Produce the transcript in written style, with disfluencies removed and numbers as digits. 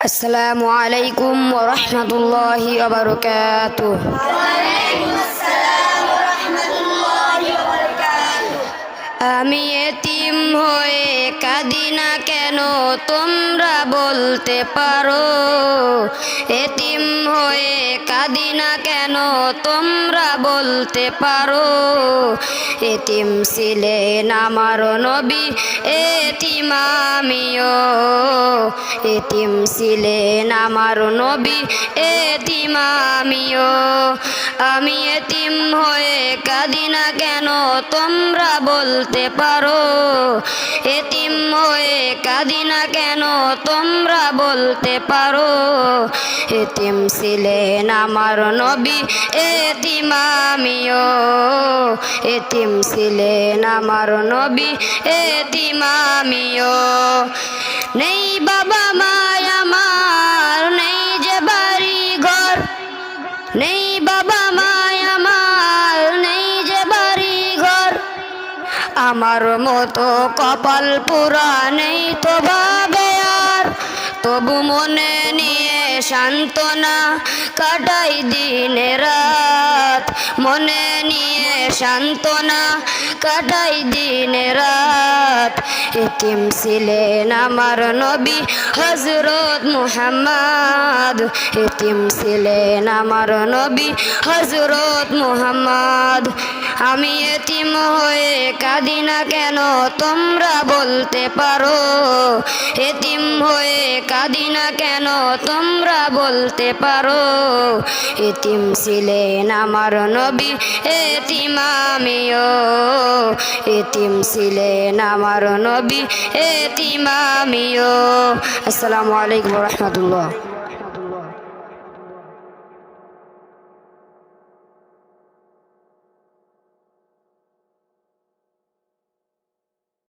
আসসালামু আলাইকুম ওয়া রাহমাতুল্লাহি ওয়া বারাকাতুহু। আমি এতিম হয়ে কাঁদি না কেন তোমরা বলতে পারো? এতিম হয়ে কাঁদি না কেন তোমরা বলতে পারো? এতিম ছিলেন আমার নবী, এতিম আমিও। এতিম ছিলেন আমার নবী, এতিম আমিও। আমি এতিম হয়ে কাঁদি না কেন তোমরা বলতে পারো? এতিম হয়ে কাঁদি না কেন তোমরা বলতে পারো? এতিম ছিলেন আমার নবী, এতিম আমিও। এতিম ছিলেন আমার নবী, এতিম আমিও। নেই বাবা মায় আমার, নেই যে বাড়ি ঘর। নেই বাবা মায় আমার, নেই যে বাড়ি ঘর। আমার মতো কপাল পুরা নেই তো ভাবে আর। তবু মনে নিয়ে সান্ত্বনা কাটাই দিন রাত। মনে নিয়ে সান্ত্বনা কাটাই দিন রাত। এতিম ছিলেন আমার নবী হযরত মুহাম্মদ। এতিম ছিলেন আমার নবী হযরত মুহাম্মদ। আমি এতিম হয়ে কাঁদি না কেন তোমরা বলতে পারো? এতিম হয়ে কাঁদি না কেন তোমরা বলতে পারো? এতিম ছিলেন আমার নবী, এতিম আমিও। এতিম ছিলেন আমার নবী, এতিম আমিও। আসসালামু আলাইকুম ওয়া রাহমাতুল্লাহ।